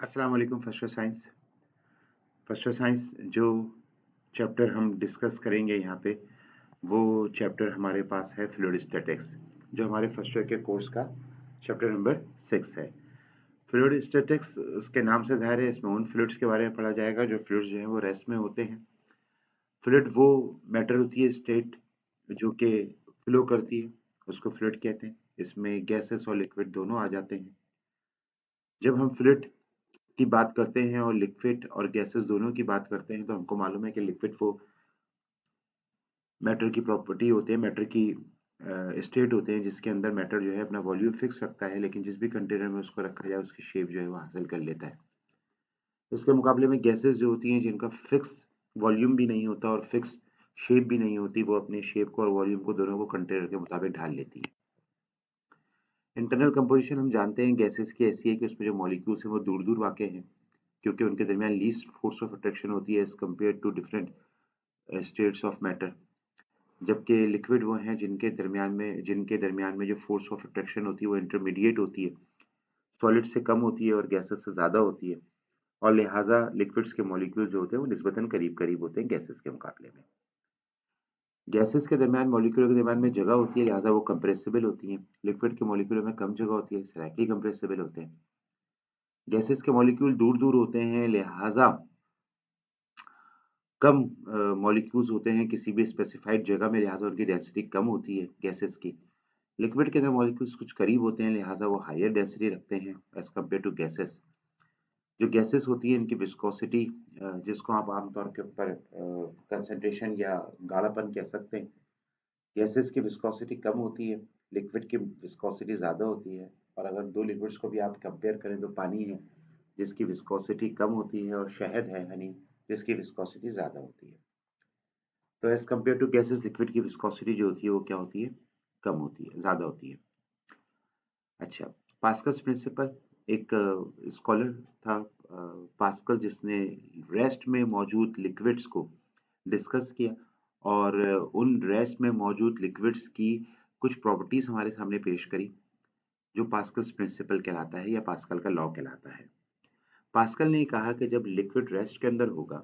अस्सलाम वालेकुम। First year science जो चैप्टर हम डिस्कस करेंगे यहाँ पे वो चैप्टर हमारे पास है फ्लूइड स्टैटिक्स, जो हमारे फर्स्ट ईयर के कोर्स का चैप्टर नंबर 6 है। फ्लूइड स्टैटिक्स उसके नाम से ज़ाहिर है, इसमें उन फ्लूइड्स के बारे में पढ़ा जाएगा जो फ्लूइड्स जो है वो रेस्ट में होते हैं। फ्लूइड वो मैटर होती है, स्टेट जो कि फ्लो करती है, उसको फ्लूइड कहते हैं। इसमें गैसेस और लिक्विड दोनों आ जाते हैं। जब हम फ्लूइड की बात करते हैं और लिक्विड और गैसेस दोनों की बात करते हैं तो हमको मालूम है कि लिक्विड वो मैटर की प्रॉपर्टी होते हैं, मैटर की स्टेट होते हैं जिसके अंदर मैटर जो है अपना वॉल्यूम फिक्स रखता है, लेकिन जिस भी कंटेनर में उसको रखा जाए उसकी शेप जो है वो हासिल कर लेता है। इसके मुकाबले में गैसेस जो होती हैं जिनका फिक्स वॉल्यूम भी नहीं होता और फिक्स शेप भी नहीं होती, वो अपने शेप को और वॉल्यूम को दोनों को कंटेनर के मुताबिक ढाल लेती है। इंटरनल कंपोजिशन हम जानते हैं गैसेस की ऐसी है कि उसमें जो मॉलिक्यूल्स हैं वो दूर दूर वाक़ हैं, क्योंकि उनके दरमियान लीस्ट फोर्स ऑफ अट्रैक्शन होती है as compare to different states of matter. जबकि लिक्विड वो हैं जिनके दरमियान में जो फोर्स ऑफ अट्रैक्शन होती है वो इंटरमीडिएट होती है, सॉलिड से कम होती है और गैसेस से ज़्यादा होती है, और लिहाजा लिक्विड्स के मॉलिक्यूल जो होते हैं वो निस्बतन करीब करीब होते हैं गैसेस के मुकाबले में। गैसेस के दरमियान मॉलिक्यूलों के दरमियान में जगह होती है, लिहाजा वो कंप्रेसिबल होती हैं। लिक्विड के मॉलिक्यूलों में कम जगह होती है, स्लाइटली कंप्रेसिबल होते हैं। गैसेस के मॉलिक्यूल दूर दूर होते हैं, लिहाजा कम मॉलिक्यूल्स होते हैं किसी भी स्पेसिफाइड जगह में, लिहाजा उनकी डेंसिटी कम होती है गैसेस की। लिक्विड के अंदर मॉलिक्यूल्स कुछ करीब होते हैं, लिहाजा वो हायर डेंसिटी रखते हैं एज कम्पेयर टू गैसेस। जो गैसेस होती है इनकी विस्कोसिटी, जिसको आप आमतौर के ऊपर कंसंट्रेशन या गाढ़ापन कह सकते हैं, गैसेस की विस्कोसिटी कम होती है, लिक्विड की विस्कोसिटी ज़्यादा होती है। और अगर दो लिक्विड्स को भी आप कंपेयर करें तो पानी है जिसकी विस्कोसिटी कम होती है और शहद है, हनी, जिसकी विस्कोसिटी ज़्यादा होती है। तो as compare to gases liquid की विस्कोसिटी जो होती है वो क्या होती है, कम होती है, ज़्यादा होती है। अच्छा, पास्कल्स प्रिंसिपल, एक स्कॉलर था पास्कल, जिसने रेस्ट में मौजूद लिक्विड्स को डिस्कस किया और उन रेस्ट में मौजूद लिक्विड्स की कुछ प्रॉपर्टीज हमारे सामने पेश करी, जो पास्कल्स प्रिंसिपल कहलाता है या पास्कल का लॉ कहलाता है। पास्कल ने कहा कि जब लिक्विड रेस्ट के अंदर होगा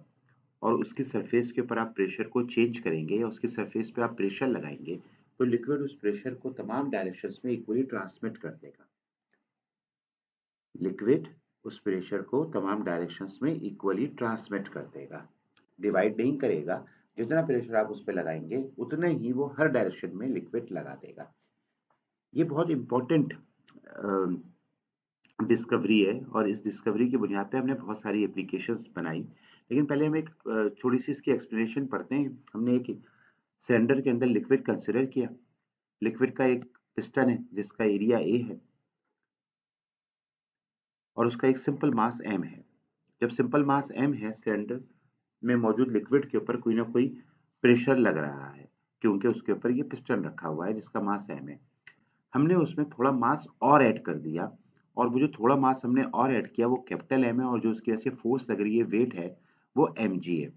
और उसकी सरफेस के ऊपर आप प्रेशर को चेंज करेंगे या उसकी सरफेस पे आप प्रेशर लगाएंगे तो लिक्विड उस प्रेशर को तमाम डायरेक्शंस में इक्वली ट्रांसमिट कर देगा। लिक्विड उस प्रेशर को तमाम डायरेक्शंस में इक्वली ट्रांसमिट कर देगा, डिवाइड नहीं करेगा। जितना प्रेशर आप उस पर लगाएंगे उतने ही वो हर डायरेक्शन में लिक्विड लगा देगा। ये बहुत इंपॉर्टेंट डिस्कवरी है और इस डिस्कवरी की बुनियाद पे हमने बहुत सारी एप्लीकेशंस बनाई। लेकिन पहले हम एक थोड़ी सी इसकी एक्सप्लेनेशन पढ़ते हैं। हमने एक सिलेंडर के अंदर लिक्विड कंसिडर किया। लिक्विड का एक पिस्टन है जिसका एरिया ए है और उसका एक सिंपल मास m है। जब सिंपल मास m है, सिलेंडर में मौजूद लिक्विड के ऊपर कोई ना कोई प्रेशर लग रहा है, क्योंकि उसके ऊपर ये पिस्टन रखा हुआ है जिसका मास m है। हमने उसमें थोड़ा मास और ऐड कर दिया और वो जो थोड़ा मास हमने और ऐड किया वो कैपिटल M है और जो उसकी वजह से फोर्स लग रही है, वेट है, वो mg है।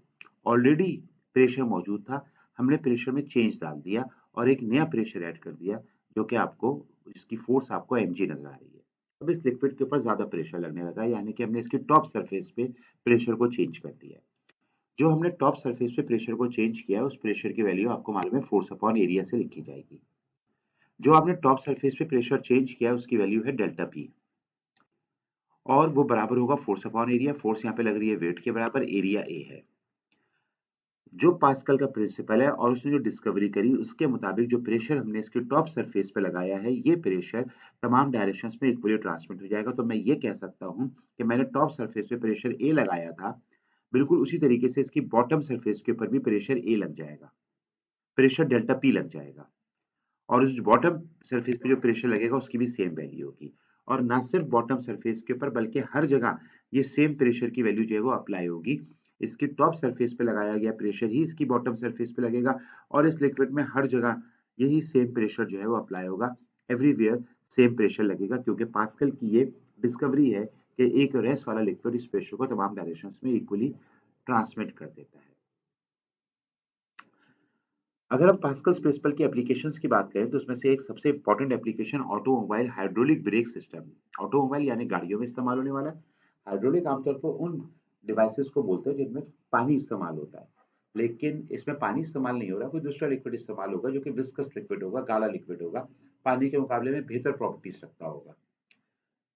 ऑलरेडी प्रेशर मौजूद था, हमने प्रेशर में चेंज डाल दिया और एक नया प्रेशर ऐड कर दिया जो कि आपको इसकी फोर्स आपको mg नजर आ रही है। अब इस लिक्विड के ऊपर ज्यादा प्रेशर लगने लगा, यानी कि हमने इसकी टॉप सरफेस पे प्रेशर को चेंज कर दिया। जो हमने टॉप सरफेस पे प्रेशर को चेंज किया है उस प्रेशर की वैल्यू आपको मालूम है फोर्स अपॉन एरिया से लिखी जाएगी। जो आपने टॉप सरफेस पे प्रेशर चेंज किया है उसकी वैल्यू है डेल्टा पी और वो बराबर होगा फोर्स अपॉन एरिया। फोर्स यहाँ पे लग रही है वेट के बराबर, एरिया ए है। जो पास्कल का प्रिंसिपल है और उसने जो डिस्कवरी करी उसके मुताबिक जो प्रेशर हमने इसकी टॉप सरफेस पे लगाया है ये प्रेशर तमाम डायरेक्शंस में इक्वली ट्रांसमिट हो जाएगा। तो मैं ये कह सकता हूँ कि मैंने टॉप सरफेस पे प्रेशर ए लगाया था, बिल्कुल उसी तरीके से इसकी बॉटम सरफेस के ऊपर भी प्रेशर ए लग जाएगा, प्रेशर डेल्टा पी लग जाएगा और उस बॉटम सरफेस पे जो प्रेशर लगेगा उसकी भी सेम वैल्यू होगी। और ना सिर्फ बॉटम सरफेस के ऊपर बल्कि हर जगह ये सेम प्रेशर की वैल्यू जो है वो अप्लाई होगी। इसकी टॉप सरफेस पे लगाया गया प्रेशर ही इसकी बॉटम सरफेस पे लगेगा और इस लिक्विड में हर जगह यही सेम प्रेशर जो है वो अप्लाई होगा, एवरीवेयर सेम प्रेशर लगेगा, क्योंकि पास्कल की ये डिस्कवरी है कि एक रेस्ट वाला लिक्विड इस प्रेशर को तमाम डायरेक्शंस में इक्वली ट्रांसमिट कर देता है। अगर हम पास्कल्स प्रिंसिपल की एप्लीकेशंस की बात करें तो उसमें से एक सबसे important application automobile hydraulic brake system, automobile यानी गाड़ियों में इस्तेमाल होने वाला हाइड्रोलिक आमतौर पर उन डिवाइसेस को बोलते हैं जिनमें पानी इस्तेमाल होता है, लेकिन इसमें पानी इस्तेमाल नहीं हो रहा, कोई दूसरा लिक्विड इस्तेमाल होगा जो कि विस्कस लिक्विड होगा, गाढ़ा लिक्विड होगा, पानी के मुकाबले में बेहतर प्रॉपर्टीज रखता होगा।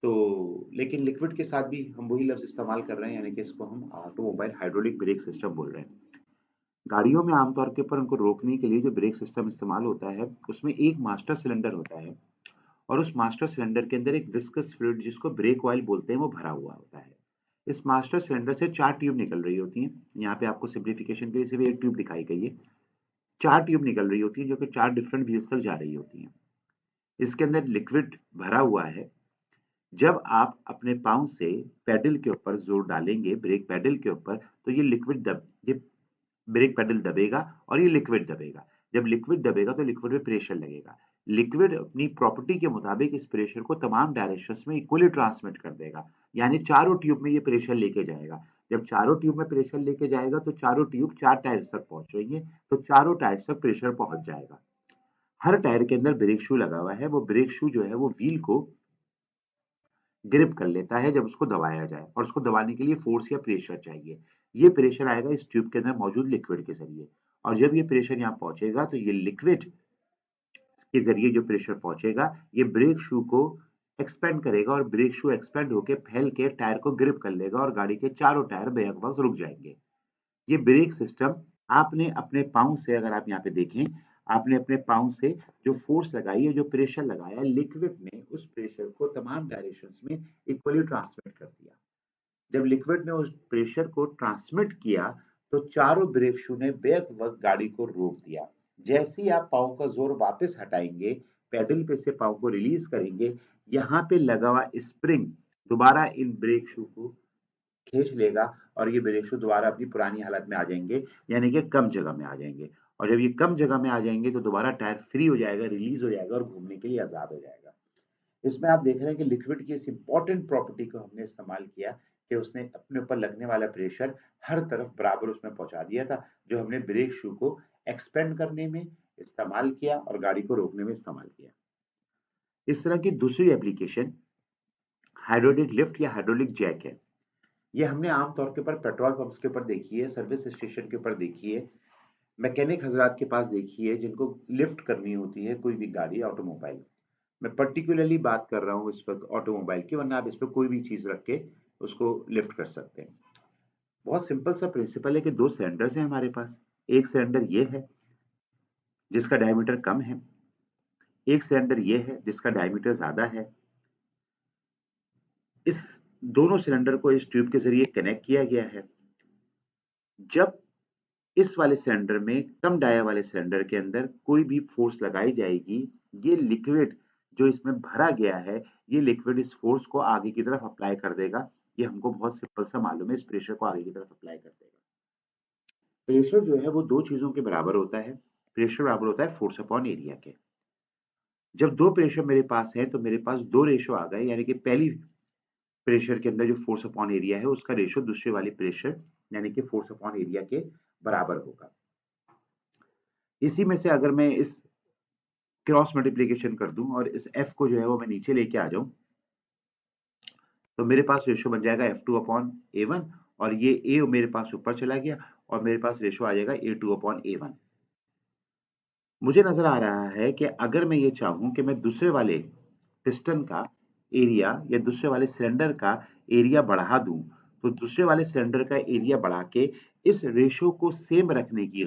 तो लेकिन लिक्विड के साथ भी हम वही लफ्ज इस्तेमाल कर रहे हैं, यानी कि इसको हम ऑटोमोबाइल हाइड्रोलिक ब्रेक सिस्टम बोल रहे हैं। गाड़ियों में आमतौर के ऊपर उनको रोकने के लिए जो ब्रेक सिस्टम इस्तेमाल होता है, उसमें एक मास्टर सिलेंडर होता है और उस मास्टर सिलेंडर के अंदर एक विस्कस फ्लूइड जिसको ब्रेक ऑयल बोलते हैं वो भरा हुआ होता है। इस मास्टर सिलेंडर से 4 ट्यूब निकल रही होती हैं। यहाँ पे आपको सिंप्लीफिकेशन के लिए सिर्फ एक ट्यूब दिखाई गई है। 4 ट्यूब निकल रही होती हैं जो कि 4 डिफरेंट व्हील्स तक जा रही होती हैं। इसके अंदर लिक्विड भरा हुआ है। जब आप अपने पाँव से पेडल के ऊपर जोर डालेंगे, ब्रेक पेडल के ऊपर, तो ये ब्रेक पेडल दबेगा और ये लिक्विड दबेगा। जब लिक्विड दबेगा तो लिक्विड में प्रेशर लगेगा। लिक्विड अपनी प्रॉपर्टी के मुताबिक इस प्रेशर को तमाम डायरेक्शंस में इक्वली ट्रांसमिट कर देगा, यानी चारों ट्यूब में ये प्रेशर लेके जाएगा। जब चारों ट्यूब में प्रेशर लेके जाएगा तो चारों ट्यूब 4 टायर्स तक पहुंच रही है, तो चारों टायर्स तक प्रेशर पहुंच जाएगा। हर टायर के अंदर ब्रेक शू लगा हुआ है। वो ब्रेक शू जो है वो व्हील को ग्रिप कर लेता है जब उसको दबाया जाए, और उसको दबाने के लिए फोर्स या प्रेशर चाहिए। ये प्रेशर आएगा इस ट्यूब के अंदर मौजूद लिक्विड के जरिए, और जब ये प्रेशर यहाँ पहुंचेगा तो ये लिक्विड के जरिए जो प्रेशर पहुंचेगा ये ब्रेक शू को एक्सपेंड करेगा, और ब्रेक शू एक्सपेंड होकर फैल के टायर को ग्रिप कर लेगा और गाड़ी के चारों टायर बेक वक्त रुक जाएंगे। ये ब्रेक सिस्टम आपने अपने पाँव से, अगर आप यहाँ पे देखें, आपने अपने पाँव से जो फोर्स लगाई है, जो प्रेशर लगाया, लिक्विड ने उस प्रेशर को तमाम डायरेक्शंस में इक्वली ट्रांसमिट कर दिया। जब लिक्विड ने उस प्रेशर को ट्रांसमिट किया तो चारों ब्रेक शू ने बेक वक्त गाड़ी को रोक दिया। जैसे ही आप पाँव का जोर वापस हटाएंगे, पेडल पे से पाँव को रिलीज करेंगे, यहाँ पे लगा हुआ स्प्रिंग दोबारा इन ब्रेक शू को खींच लेगा और ये ब्रेक शू दोबारा अपनी पुरानी हालत में आ जाएंगे, यानी कि कम जगह में आ जाएंगे। और जब ये कम जगह में आ जाएंगे तो दोबारा टायर फ्री हो जाएगा, रिलीज हो जाएगा और घूमने के लिए आजाद हो जाएगा। इसमें आप देख रहे हैं कि लिक्विड की इस इंपॉर्टेंट प्रॉपर्टी को हमने इस्तेमाल किया कि उसने अपने ऊपर लगने वाला प्रेशर हर तरफ बराबर उसमें पहुंचा दिया था, जो हमने ब्रेक शू को एक्सपेंड करने में इस्तेमाल किया और गाड़ी को रोकने में इस्तेमाल किया। इस तरह की दूसरी एप्लीकेशन हाइड्रोलिक लिफ्ट या हाइड्रोलिक जैक है। ये हमने आमतौर के ऊपर पेट्रोल पंप्स के ऊपर देखी है, सर्विस स्टेशन के ऊपर देखी है, मैकेनिक हजरात के पास देखी है, जिनको लिफ्ट करनी होती है कोई भी गाड़ी, ऑटोमोबाइल। मैं पर्टिकुलरली बात कर रहा हूँ इस वक्त ऑटोमोबाइल की, वरना आप इस पर कोई भी चीज रख के उसको लिफ्ट कर सकते हैं। बहुत सिंपल सा प्रिंसिपल है कि 2 सिलेंडर्स हैं हमारे पास। एक सिलेंडर ये है जिसका डायमीटर कम है, एक सिलेंडर ये है जिसका डायमीटर ज्यादा है। इस दोनों सिलेंडर को इस ट्यूब के जरिए कनेक्ट किया गया है। जब इस वाले सिलेंडर में कम डाया वाले सिलेंडर के अंदर कोई भी फोर्स लगाई जाएगी, ये लिक्विड जो इसमें भरा गया है, ये लिक्विड इस फोर्स को आगे की तरफ अप्लाई कर देगा। ये हमको बहुत सिंपल सा मालूम है, इस प्रेशर को आगे की तरफ अप्लाई कर देगा। प्रेशर जो है वो दो चीजों के बराबर होता है। प्रेशर बराबर होता है फोर्स अपॉन एरिया के। जब दो प्रेशर मेरे पास है तो मेरे पास दो रेशो आ गए, यानी कि पहली प्रेशर के अंदर जो फोर्स अपॉन एरिया है उसका रेशो दूसरे वाली प्रेशर यानी कि फोर्स अपॉन एरिया के बराबर होगा। इसी में से अगर मैं इस क्रॉस मल्टीप्लीकेशन कर दूं और इस f को जो है वो मैं नीचे लेके आ जाऊं, तो मेरे पास रेशो बन जाएगा F2 अपॉन A1, और ये A मेरे पास ऊपर चला गया और मेरे पास रेशो आ जाएगा A2 अपॉन A1। मुझे नजर आ रहा है कि अगर मैं ये चाहूं कि मैं दूसरे वाले पिस्टन का एरिया या दूसरे वाले सिलेंडर का एरिया बढ़ा दूं, तो दूसरे वाले सिलेंडर का एरिया बढ़ा के इस रेशो को सेम रखने की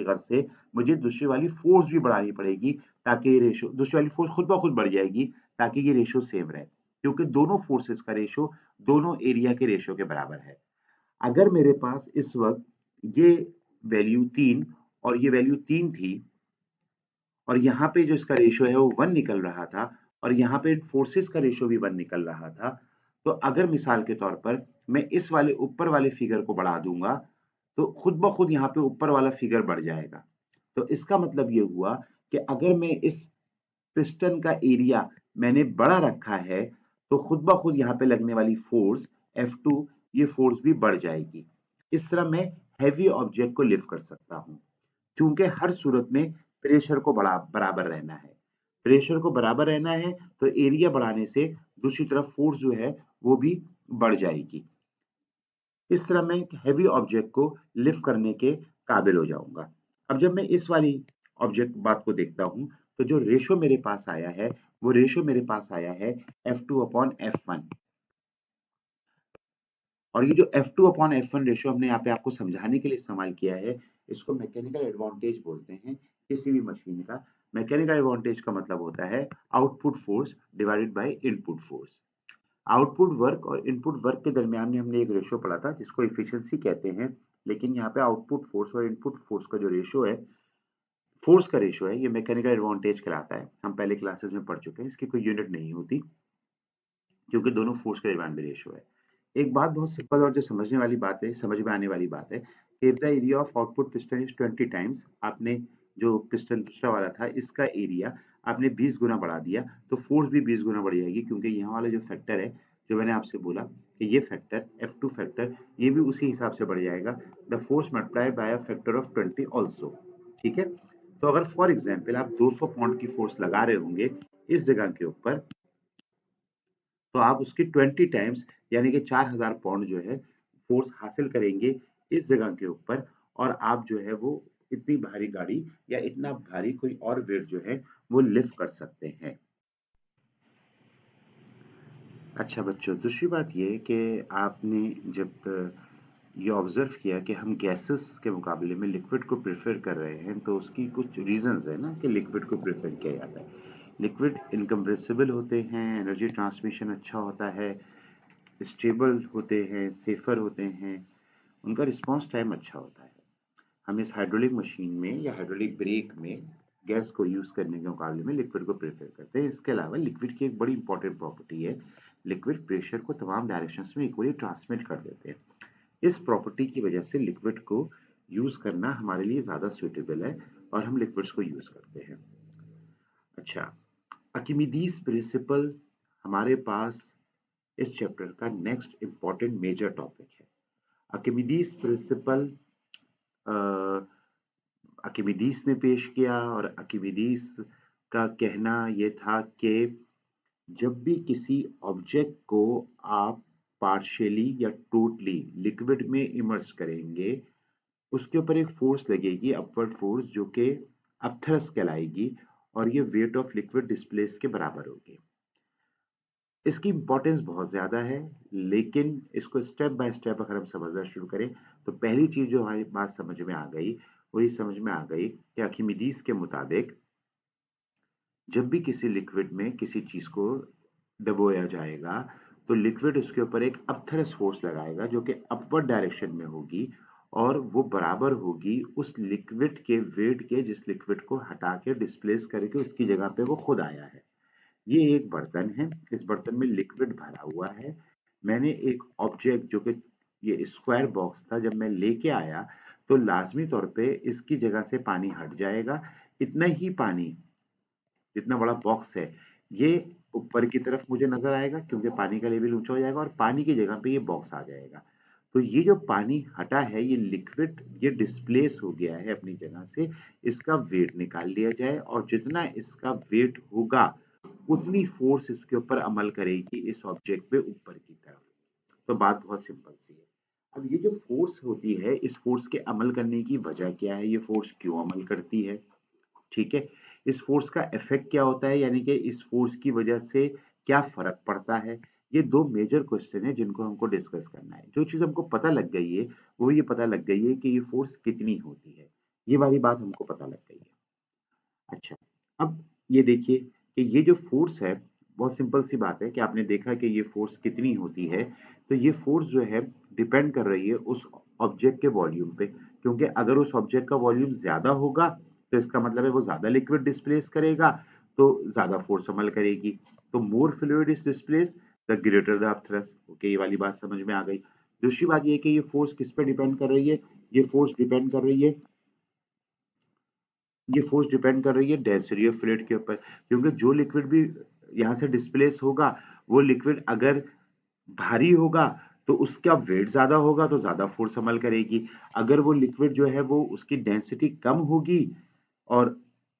गर्ज से मुझे दूसरी वाली फोर्स भी बढ़ानी पड़ेगी, ताकि ये रेशो, दूसरी वाली फोर्स खुद ब खुद बढ़ जाएगी ताकि ये रेशो सेम रहे, क्योंकि दोनों फोर्सेस का रेशो दोनों एरिया के रेशो के बराबर है। अगर मेरे पास इस वक्त ये वैल्यू 3 और ये वैल्यू 3 थी, और यहाँ पे जो इसका रेशो है वो 1 निकल रहा था, और यहाँ पे फोर्सेस का रेशो भी 1 निकल रहा था, तो अगर मिसाल के तौर पर मैं इस वाले ऊपर वाले फिगर को बढ़ा दूंगा तो खुद ब खुद यहाँ पे ऊपर वाला फिगर बढ़ जाएगा। तो इसका मतलब ये हुआ कि अगर मैं इस पिस्टन का एरिया मैंने बड़ा रखा है तो खुद ब खुद यहाँ पे लगने वाली फोर्स F2, ये फोर्स भी बढ़ जाएगी। इस तरह मैं हैवी ऑब्जेक्ट को लिफ्ट कर सकता हूँ। चूंकि हर सूरत में प्रेशर को बराबर रहना है, प्रेशर को बराबर रहना है, तो एरिया बढ़ाने से दूसरी तरफ फोर्स जो है वो भी बढ़ जाएगी। इस तरह मैं एक हैवी ऑब्जेक्ट को लिफ्ट करने के काबिल हो जाऊंगा। अब जब मैं इस वाली ऑब्जेक्ट बात को देखता हूं, तो जो रेशो मेरे पास आया है वो रेशो मेरे पास आया है F2/F1। और ये जो F2/F1 रेशो हमने यहाँ पे आपको समझाने के लिए इस्तेमाल किया है, इसको मैकेनिकल एडवांटेज बोलते हैं किसी भी मशीन का। मैकेनिकल एडवांटेज का मतलब होता है output force divided by input force. Output work और इनपुट वर्क के दरमियान में हमने एक रेशियो पढ़ा था जिसको इफिशिएंसी कहते हैं, लेकिन यहाँ पे आउटपुट फोर्स और इनपुट फोर्स का जो रेशियो है, फोर्स का रेशियो है, ये मैकेनिकल एडवांटेज कहलाता है। हम पहले क्लासेस में पढ़ चुके हैं, इसकी कोई यूनिट नहीं होती क्योंकि दोनों फोर्स के दरमियान में रेशियो है। एक बात बहुत सिंपल और जो समझने वाली बात है, समझ में आने वाली बात है कि if the area of output piston is 20 times, आपने जो पिस्टन दूसरा वाला था इसका एरिया आपने 20 गुना बढ़ा दिया तो फोर्स भी 20 गुना बढ़ जाएगी, क्योंकि यहाँ वाला जो फैक्टर है जो मैंने आपसे बोला कि ये फैक्टर F2 फैक्टर ये भी उसी हिसाब से बढ़ जाएगा, the force multiplied by a factor of 20 also. ठीक है, तो अगर फॉर एग्जाम्पल आप 200 पाउंड की फोर्स लगा रहे होंगे इस जगह के ऊपर, तो आप उसकी 20 टाइम्स यानी कि 4000 पाउंड जो है फोर्स हासिल करेंगे इस जगह के ऊपर, और आप जो है वो इतनी भारी गाड़ी या इतना भारी कोई और वेट जो है वो लिफ्ट कर सकते हैं। अच्छा बच्चों, दूसरी बात ये कि आपने जब ये ऑब्जर्व किया कि हम गैसेस के मुकाबले में लिक्विड को प्रेफर कर रहे हैं, तो उसकी कुछ रीजंस है ना कि लिक्विड को प्रेफर किया जाता है। लिक्विड इनकम्प्रेसिबल होते हैं, एनर्जी ट्रांसमिशन अच्छा होता है, स्टेबल होते हैं, सेफर होते हैं, उनका रिस्पांस टाइम अच्छा होता है। हम इस हाइड्रोलिक मशीन में या हाइड्रोलिक ब्रेक में गैस को यूज करने के मुकाबले में लिक्विड को प्रेफर करते हैं। इसके अलावा लिक्विड की एक बड़ी इंपॉर्टेंट प्रॉपर्टी है, लिक्विड प्रेशर को तमाम डायरेक्शंस में इक्वली ट्रांसमिट कर देते हैं। इस प्रॉपर्टी की वजह से लिक्विड को यूज करना हमारे लिए ज्यादा सुटेबल है और हम लिक्विड्स को यूज करते हैं। अच्छा, आर्किमिडीज प्रिंसिपल हमारे पास इस चैप्टर का नेक्स्ट इंपॉर्टेंट मेजर टॉपिक है। आर्किमिडीज प्रिंसिपल आर्किमिडीज ने पेश किया, और आर्किमिडीज का कहना यह था कि जब भी किसी ऑब्जेक्ट को आप पार्शियली या टोटली लिक्विड में इमर्स करेंगे, उसके ऊपर एक फोर्स लगेगी, अपवर्ड फोर्स, जो कि अपथरस कहलाएगी, और ये वेट ऑफ लिक्विड डिस्प्लेस के बराबर होगी। इसकी इंपॉर्टेंस बहुत ज्यादा है, लेकिन इसको स्टेप बाय स्टेप अगर हम समझना शुरू करें तो पहली चीज जो हमारी बात समझ में आ गई वो ये समझ में आ गई कि आर्किमिडीज के मुताबिक जब भी किसी लिक्विड में किसी चीज को डुबोया जाएगा तो लिक्विड उसके ऊपर एक अपथरस फोर्स लगाएगा जो कि अपवर्ड डायरेक्शन में होगी, और वो बराबर होगी उस लिक्विड के वेट के जिस लिक्विड को हटा के डिस्प्लेस करके उसकी जगह पे वो खुद आया है। ये एक बर्तन है, इस बर्तन में लिक्विड भरा हुआ है। मैंने एक ऑब्जेक्ट जो कि ये स्क्वायर बॉक्स था, जब मैं लेके आया तो लाजमी तौर पे इसकी जगह से पानी हट जाएगा। इतना ही पानी, जितना बड़ा बॉक्स है, ये ऊपर की तरफ मुझे नजर आएगा क्योंकि पानी का लेवल ऊंचा हो जाएगा और पानी की जगह पे ये बॉक्स आ जाएगा। तो ये जो पानी हटा है, ये लिक्विड ये डिस्प्लेस हो गया है अपनी जगह से, इसका वेट निकाल लिया जाए और जितना इसका वेट होगा उतनी फोर्स इसके ऊपर अमल करेगी इस ऑब्जेक्ट पे ऊपर की तरफ। तो बात बहुत सिंपल सी है। अब ये जो फोर्स होती है, इस फोर्स के अमल करने की वजह क्या है, ये फोर्स क्यों अमल करती है, ठीक है, इस फोर्स का इफेक्ट क्या होता है, यानी कि इस फोर्स की वजह से क्या फर्क पड़ता है। ये दो मेजर क्वेश्चन है जिनको हमको डिस्कस करना है। जो चीज हमको पता लग गई है वो ये पता लग गई है कि ये फोर्स कितनी होती है, ये वाली बात हमको पता लग गई है। अच्छा, अब ये देखिए कि ये जो फोर्स है, बहुत सिंपल सी बात है कि आपने देखा कि ये फोर्स कितनी होती है। तो ये फोर्स जो है डिपेंड कर रही है उस ऑब्जेक्ट के वॉल्यूम पे, क्योंकि अगर उस ऑब्जेक्ट का वॉल्यूम ज्यादा होगा तो इसका मतलब है वो ज्यादा लिक्विड डिस्प्लेस करेगा, तो ज्यादा फोर्स अमल करेगी। तो more fluid is displace the greater the upthrust. Okay, ये वाली बात समझ में आ गई। दूसरी बात ये कि ये फोर्स किस पे डिपेंड कर रही है, ये फोर्स डिपेंड कर रही है, ये फोर्स डिपेंड कर रही है डेंसिटी ऑफ फ्लूइड के ऊपर, क्योंकि जो लिक्विड भी यहाँ से डिस्प्लेस होगा वो लिक्विड अगर भारी होगा तो उसका वेट ज्यादा होगा तो ज्यादा फोर्स अमल करेगी। अगर वो लिक्विड जो है वो उसकी डेंसिटी कम होगी और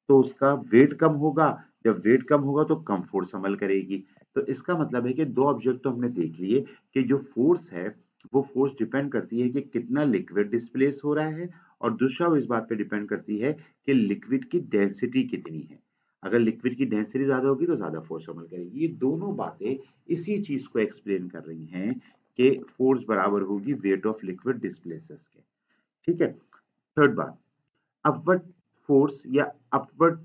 तो उसका वेट कम होगा, जब वेट कम होगा तो कम फोर्स अमल करेगी। तो इसका मतलब है कि दो ऑब्जेक्ट तो हमने देख लिए कि जो फोर्स है वो फोर्स डिपेंड करती है कि कितना लिक्विड डिस्प्लेस हो रहा है, और दूसरा वो इस बात पे डिपेंड करती है कि लिक्विड की डेंसिटी कितनी है। अगर लिक्विड की डेंसिटी ज्यादा होगी तो ज्यादा फोर्स अमल करेगी। ये दोनों बातें इसी चीज को एक्सप्लेन कर रही हैं कि फोर्स बराबर होगी वेट ऑफ लिक्विड डिस्प्लेसेस के। ठीक है। थर्ड बात, अपवर्ड फोर्स या अपवर्ड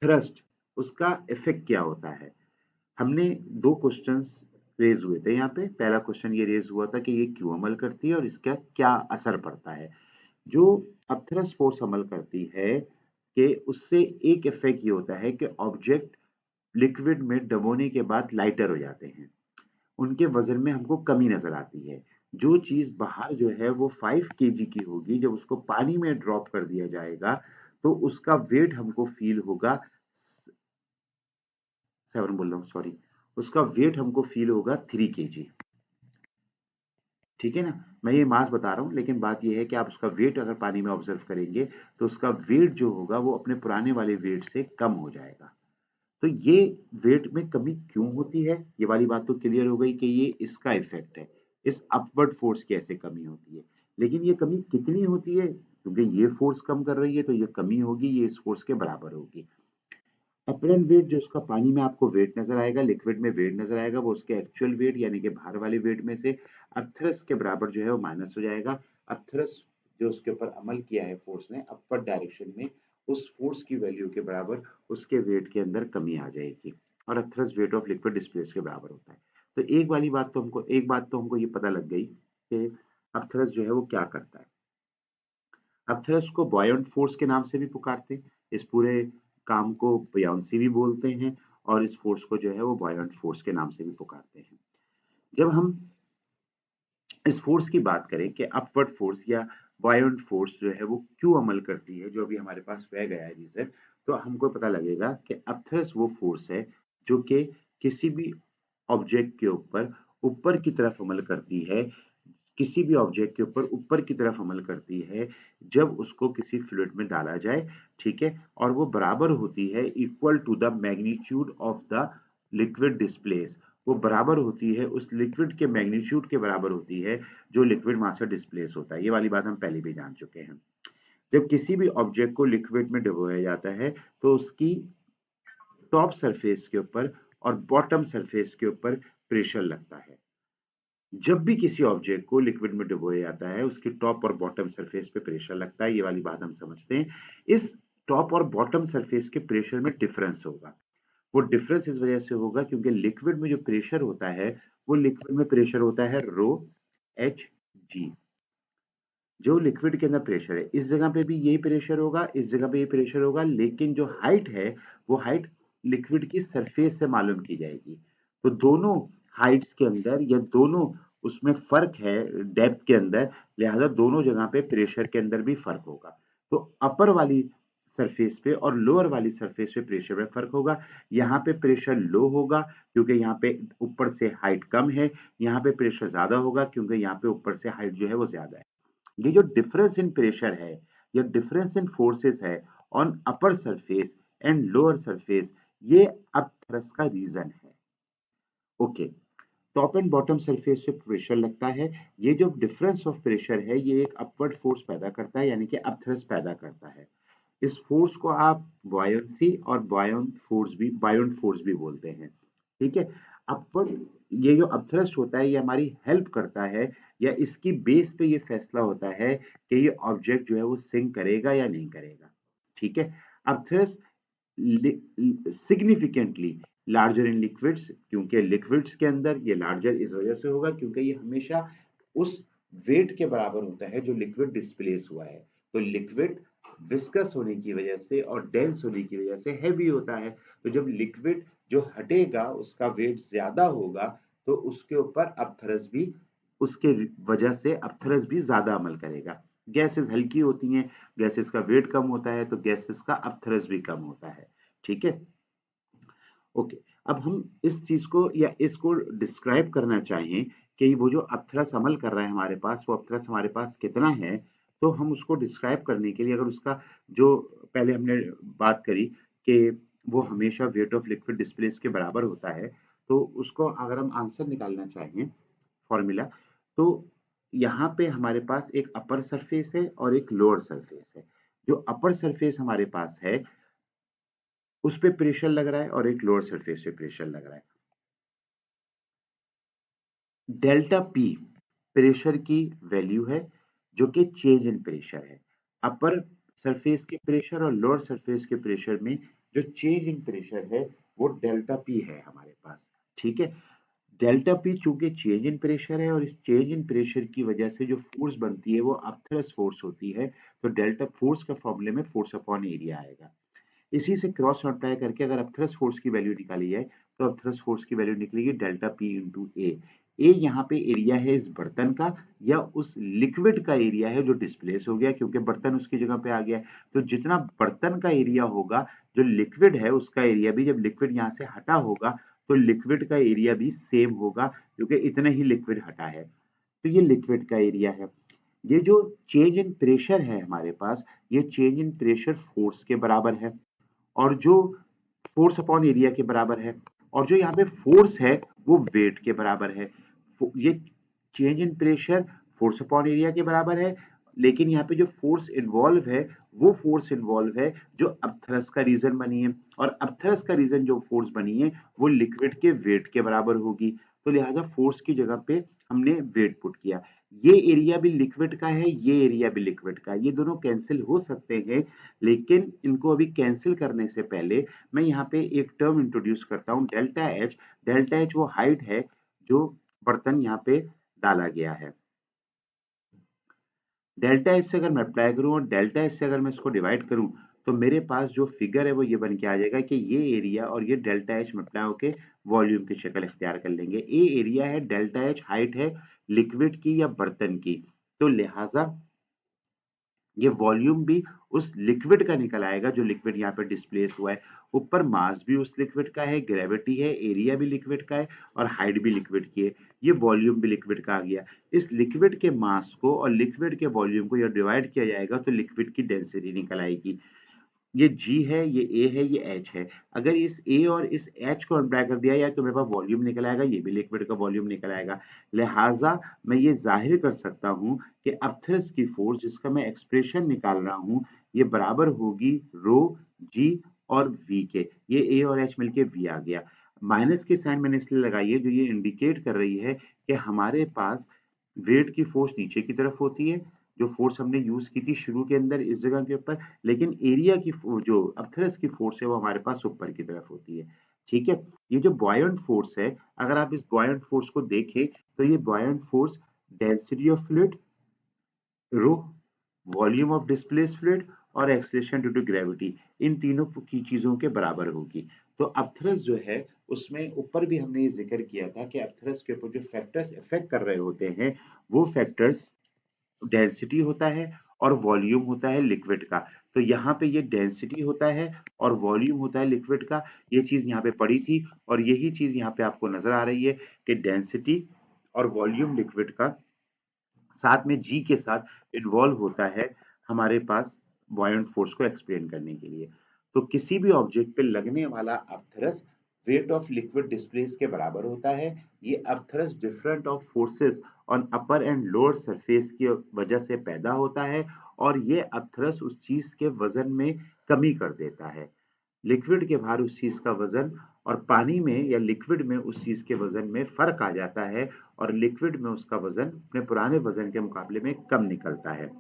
थ्रस्ट, उसका इफेक्ट क्या होता है। हमने दो क्वेश्चंस रेज हुए थे यहाँ पे। पहला क्वेश्चन ये रेज हुआ था कि ये क्यों अमल करती है और इसका क्या असर पड़ता है। जो अपथ्रस्ट फोर्स अमल करती है कि उससे एक इफेक्ट ये होता है कि ऑब्जेक्ट लिक्विड में डुबोने के बाद लाइटर हो जाते हैं, उनके वजन में हमको कमी नजर आती है। जो चीज बाहर जो है वो 5 kg की होगी, जब उसको पानी में ड्रॉप कर दिया जाएगा तो उसका वेट हमको फील होगा, 7 बोल रहा हूँ सॉरी, उसका वेट हमको फील होगा 3 kg। ठीक है ना, मैं ये मास बता रहा हूँ, लेकिन बात ये है कि आप उसका वेट अगर पानी में ऑब्जर्व करेंगे तो उसका वेट जो होगा वो अपने पुराने वाले वेट से कम हो जाएगा। तो ये वेट में कमी क्यों होती है, ये वाली बात तो क्लियर हो गई कि ये इसका इफेक्ट है, इस अपवर्ड फोर्स की ऐसे कमी होती है। लेकिन ये कमी कितनी होती है, क्योंकि ये फोर्स कम कर रही है तो ये कमी होगी, ये इस फोर्स के बराबर होगी। अपरेंट वेट जो उसका पानी में आपको वेट नजर आएगा, लिक्विड में वेट नजर आएगा, वो उसके एक्चुअल वेट यानी कि बाहर वाले वेट में से अपथ्रस के बराबर जो है वो माइनस हो जाएगा। अपथ्रस जो उसके ऊपर अमल किया है फोर्स ने अपवर्ड डायरेक्शन में, उस फोर्स की वैल्यू के बराबर उसके वेट के अंदर कमी आ जाएगी, और upthrust wait of liquid displace के बराबर होता है। तो एक बात तो हमको ये पता लग गई कि अपथ्रस जो है वो क्या करता है। अपथ्रस्ट को बॉयंट फोर्स के नाम से भी पुकारते हैं, इस पूरे काम को बुयांसी भी बोलते हैं, और इस फोर्स को जो है वो बॉयंट फोर्स के नाम से भी पुकारते हैं। जब हम इस फोर्स की बात करें कि अपवर्ड फोर्स या बॉयंट फोर्स जो है वो क्यों अमल करती है, जो अभी हमारे पास रह गया है रीजन, तो हमको पता लगेगा कि अपथ्रस्ट वो फोर्स है जो कि किसी भी ऑब्जेक्ट के ऊपर ऊपर की तरफ अमल करती है, किसी भी ऑब्जेक्ट के ऊपर ऊपर की तरफ अमल करती है जब उसको किसी फ्लूइड में डाला जाए। ठीक है, और वो बराबर होती है equal to the magnitude of the liquid displace, वो बराबर होती है उस लिक्विड के मैग्नीट्यूड के बराबर होती है जो लिक्विड मास से डिस्प्लेस होता है। ये वाली बात हम पहले भी जान चुके हैं। जब किसी भी ऑब्जेक्ट को लिक्विड में डुबोया जाता है तो उसकी टॉप सरफेस के ऊपर और बॉटम सरफेस के ऊपर प्रेशर लगता है। जब भी किसी ऑब्जेक्ट को लिक्विड में डुबोया जाता है उसकी टॉप और बॉटम सरफेस पे प्रेशर लगता है, ये वाली बात हम समझते हैं। इस टॉप और बॉटम सरफेस के प्रेशर में डिफरेंस होगा। वो डिफरेंस इस वजह से होगा क्योंकि लिक्विड में जो प्रेशर होता है वो लिक्विड में प्रेशर होता है रो एच जी। जो लिक्विड के अंदर प्रेशर है इस जगह पे भी यही प्रेशर होगा, इस जगह पे ये प्रेशर होगा, लेकिन जो हाइट है वो हाइट लिक्विड की सरफेस से मालूम की जाएगी। तो दोनों हाइट्स के अंदर या दोनों उसमें फर्क है डेप्थ के अंदर, लिहाजा दोनों जगह पे प्रेशर के अंदर भी फर्क होगा। तो अपर वाली सरफेस पे और लोअर वाली सरफेस पे प्रेशर में फर्क होगा। यहाँ पे प्रेशर लो होगा क्योंकि यहाँ पे ऊपर से हाइट कम है, यहाँ पे प्रेशर ज्यादा होगा क्योंकि यहाँ पे ऊपर से हाइट जो है वो ज्यादा है। ये जो डिफरेंस इन प्रेशर है या डिफरेंस इन फोर्सेस है on upper surface and lower surface, ये अब थ्रस्ट का रीजन है। Okay, top and bottom surface पे प्रेशर लगता है, ये जो डिफरेंस ऑफ प्रेशर है ये एक अपवर्ड फोर्स पैदा करता है यानी कि अपथ्रस्ट पैदा करता है। इस फोर्स को आप बॉयंसी और बायोंट फोर्स भी बोलते हैं। ठीक है, अपवर्ड ये जो अपथ्रस्ट होता है ये हमारी हेल्प करता है या इसकी बेस पे ये फैसला होता है कि ये ऑब्जेक्ट जो है वो सिंक करेगा या नहीं करेगा। ठीक है, upthrust significantly larger in liquids, क्योंकि लिक्विड्स के अंदर ये लार्जर इस वजह से होगा क्योंकि ये हमेशा उस वेट के बराबर होता है जो लिक्विड डिस्प्लेस हुआ है। तो लिक्विड विस्कस होने की वजह से और डेंस होने की वजह से हैवी होता है, तो जब लिक्विड जो हटेगा उसका वेट ज्यादा होगा तो उसके ऊपर अपथरस भी उसके वजह से अपथरस भी ज्यादा अमल करेगा। गैसेस हल्की होती हैं, गैसेस का वेट कम होता है तो गैसेस का अपथरस भी कम होता है। ठीक है, ओके। अब हम इस चीज को या इसको डिस्क्राइब करना चाहें कि वो जो अपथरस अमल कर रहा है हमारे पास, वो अपथरस हमारे पास कितना है, तो हम उसको डिस्क्राइब करने के लिए अगर उसका जो पहले हमने बात करी कि वो हमेशा वेट ऑफ लिक्विड डिस्प्लेस के बराबर होता है, तो उसको अगर हम आंसर निकालना चाहें फॉर्मूला, तो यहाँ पे हमारे पास एक अपर सरफेस है और एक लोअर सरफेस है। जो अपर सरफेस हमारे पास है उस पे प्रेशर लग रहा है और एक लोअर सरफेस पे प्रेशर लग रहा है। डेल्टा पी प्रेशर की वैल्यू है जो कि चेंज इन प्रेशर है। अपर सरफेस के प्रेशर और लोअर सरफेस के प्रेशर में जो चेंज इन प्रेशर है वो डेल्टा पी है हमारे पास। ठीक है, डेल्टा पी चूंकि चेंज इन प्रेशर है और इस चेंज इन प्रेशर की वजह से जो फोर्स बनती है वो अपथरस फोर्स होती है, तो डेल्टा फोर्स का फॉर्मूले में फोर्स अपॉन एरिया आएगा। इसी से क्रॉस मल्टीप्लाई करके अगर अपथरस फोर्स की वैल्यू निकाली जाए तो अपथरस फोर्स की वैल्यू निकलेगी डेल्टा पी इंटू ए। ए यहाँ पे एरिया है इस बर्तन का या उस लिक्विड का एरिया है जो डिस्प्लेस हो गया क्योंकि बर्तन उसकी जगह पे आ गया। तो जितना बर्तन का एरिया होगा जो लिक्विड है उसका एरिया भी, जब लिक्विड यहाँ से हटा होगा तो लिक्विड का एरिया भी सेम होगा क्योंकि इतना ही लिक्विड हटा है। तो ये लिक्विड का एरिया है। ये जो चेंज इन प्रेशर है हमारे पास, ये चेंज इन प्रेशर फोर्स के बराबर है और जो फोर्स अपॉन एरिया के बराबर है, और जो यहाँ पे फोर्स है वो वेट के बराबर है। ये change in pressure force upon area के बराबर है, लेकिन यहाँ पे जो फोर्स इन्वॉल्व है वो फोर्स इन्वॉल्व है जो अपथरस का रीजन बनी है, और अपथरस का रीजन जो फोर्स बनी है वो लिक्विड के वेट के बराबर होगी। तो लिहाजा फोर्स की जगह पे हमने वेट पुट किया। ये एरिया भी लिक्विड का है, ये एरिया भी लिक्विड का है, ये दोनों कैंसिल हो सकते हैं, लेकिन इनको अभी कैंसिल करने से पहले मैं यहाँ पे एक टर्म इंट्रोड्यूस करता हूँ डेल्टा एच। डेल्टा एच वो हाइट है जो बर्तन यहाँ पे डाला गया है। डेल्टा एच से अगर मैं अप्लाई करूँ और डेल्टा एच से अगर मैं इसको डिवाइड करूँ तो मेरे पास जो फिगर है वो ये बन के आ जाएगा कि ये एरिया और ये डेल्टा एच मल्टीप्लाई होके वॉल्यूम की शक्ल इख्तियार कर लेंगे। ए एरिया है, डेल्टा एच हाइट है लिक्विड की या बर्तन की, तो लिहाजा ये वॉल्यूम भी उस लिक्विड का निकल आएगा जो लिक्विड यहाँ पे डिस्प्लेस हुआ है। ऊपर मास भी उस लिक्विड का है, ग्रेविटी है, एरिया भी लिक्विड का है और हाइट भी लिक्विड की है, ये वॉल्यूम भी लिक्विड का आ गया। इस लिक्विड के मास को और लिक्विड के वॉल्यूम को जब डिवाइड किया जाएगा तो लिक्विड की डेंसिटी निकल आएगी। ये G है, ये A है, ये H है। अगर इस A और इस H को मल्टीप्लाई कर दिया जाए तो मेरे पास वॉल्यूम निकल आएगा, ये भी लिक्विड का वॉल्यूम निकल आएगा। लिहाजा मैं ये जाहिर कर सकता हूँ कि अपथरस की फोर्स जिसका मैं एक्सप्रेशन निकाल रहा हूँ ये बराबर होगी रो G और V के। ये A और H मिलके V आ गया। माइनस की साइन मैंने इसलिए लगाई है जो ये इंडिकेट कर रही है कि हमारे पास वेट की फोर्स नीचे की तरफ होती है, जो फोर्स हमने यूज की थी शुरू के अंदर इस जगह के ऊपर, लेकिन एरिया की जो अपथरस की फोर्स है वो हमारे पास ऊपर की तरफ होती है। ठीक है, ये जो बॉयंट फोर्स है, अगर आप इस बॉयंट फोर्स को देखें तो ये buoyant force density of fluid, rho, volume of displace fluid और एक्सेलरेशन ड्यू टू ग्रेविटी, इन तीनों की चीजों के बराबर होगी। तो अपथरस जो है उसमें ऊपर भी हमने ये जिक्र किया था कि अपथरस के ऊपर जो फैक्टर्स इफेक्ट कर रहे होते हैं वो फैक्टर्स डेंसिटी होता है और वॉल्यूम होता है लिक्विड का। तो यहाँ पे ये डेंसिटी होता है और वॉल्यूम होता है लिक्विड का। ये चीज यहाँ पे पड़ी थी और यही चीज यहाँ पे आपको नजर आ रही है कि डेंसिटी और वॉल्यूम लिक्विड का साथ में जी के साथ इन्वॉल्व होता है हमारे पास बॉयंट फोर्स को एक्सप्लेन करने के लिए। तो किसी भी ऑब्जेक्ट पे लगने वाला upthrust weight of liquid displace के बराबर होता है। ये upthrust different of forces on upper and lower surface की वजह से पैदा होता है और ये अपथरस उस चीज के वजन में कमी कर देता है। लिक्विड के बाहर उस चीज का वजन और पानी में या लिक्विड में उस चीज के वजन में फर्क आ जाता है और लिक्विड में उसका वजन अपने पुराने वजन के मुकाबले में कम निकलता है।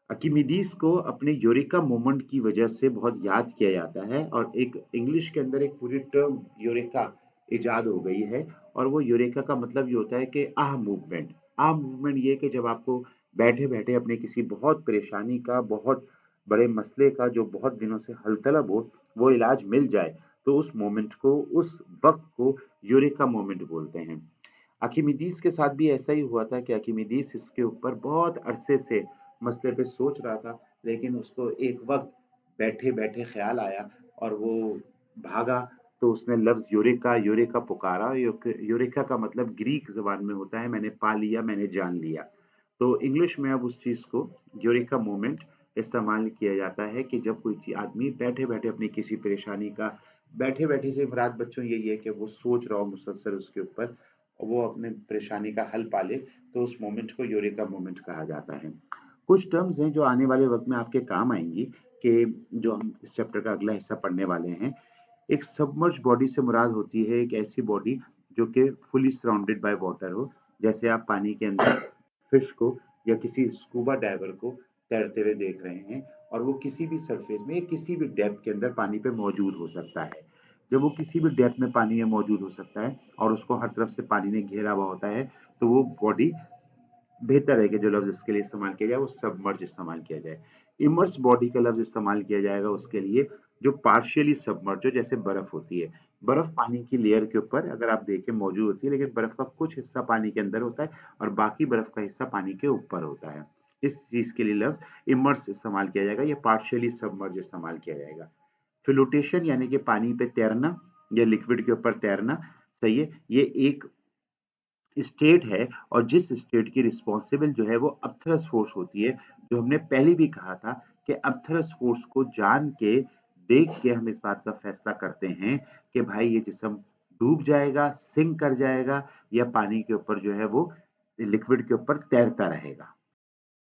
अकिमिडीज को अपने यूरेका मूवमेंट की वजह से बहुत याद किया जाता है और एक इंग्लिश के अंदर एक पूरी टर्म यूरेका इजाद हो गई है और वो यूरेका का मतलब ये होता है कि आह मूवमेंट। आह मूवमेंट ये कि जब आपको बैठे बैठे अपने किसी बहुत परेशानी का, बहुत बड़े मसले का जो बहुत दिनों से हल तलब हो वो इलाज मिल जाए तो उस मोमेंट को, उस वक्त को यूरेका मोमेंट बोलते हैं। आर्किमिडीज के साथ भी ऐसा ही हुआ था कि आर्किमिडीज इसके ऊपर बहुत अरसे से मसले पे सोच रहा था, लेकिन उसको एक वक्त बैठे बैठे ख्याल आया और वो भागा तो उसने लफ्ज यूरेका यूरेका पुकारा। यूरेका का मतलब ग्रीक जबान में होता है मैंने पा लिया, मैंने जान लिया। तो इंग्लिश में अब उस चीज को यूरेका मोमेंट इस्तेमाल किया जाता है कि जब कोई आदमी बैठे बैठे अपनी किसी परेशानी का बैठे बैठे से मुराद बच्चों यही है कि वो सोच रहा हो मुसलसल उसके ऊपर और वो अपने परेशानी का हल पाले, तो उस मोमेंट को यूरेका मोमेंट कहा जाता है। कुछ टर्म्स हैं जो आने वाले वक्त में आपके काम आएंगी, कि जो हम इस चैप्टर का अगला हिस्सा पढ़ने वाले हैं। एक सबमर्ज बॉडी से मुराद होती है एक ऐसी बॉडी जो कि फुली सराउंडेड बाय वाटर हो, जैसे आप पानी के अंदर फिश को या किसी स्कूबा डाइवर को तैरते हुए देख रहे हैं, और वो किसी भी सरफेस में या किसी भी डेप्थ के अंदर पानी पे मौजूद हो सकता है। जब वो किसी भी डेप्थ में पानी में मौजूद हो सकता है और उसको हर तरफ से पानी ने घेरा हुआ होता है, तो वो बॉडी बेहतर है कि जो लफ्ज इसके लिए इस्तेमाल किया जाए वो सबमर्ज इस्तेमाल किया जाए। इमर्स बॉडी का लफ्ज इस्तेमाल किया जाएगा उसके लिए जो पार्शियली सबमर्ज हो, जैसे बर्फ होती है। बर्फ पानी की लेयर के ऊपर अगर आप देखें मौजूद होती है, लेकिन बर्फ का कुछ हिस्सा पानी के अंदर होता है और बाकी बर्फ का हिस्सा पानी के ऊपर होता है। इस चीज के लिए लफ्ज इमर्स इस्तेमाल किया जाएगा या पार्शियली सबमर्ज इस्तेमाल किया जाएगा। फ्लोटेशन यानी कि पानी पे तैरना या लिक्विड के ऊपर तैरना, सही है, ये एक स्टेट है, और जिस स्टेट की रिस्पॉन्सिबल जो है वो अपथरस फोर्स होती है। जो हमने पहले भी कहा था कि अपथरस फोर्स को जान के देख के हम इस बात का फैसला करते हैं कि भाई ये जिस्म डूब जाएगा, सिंक कर जाएगा, या पानी के ऊपर जो है वो लिक्विड के ऊपर तैरता रहेगा।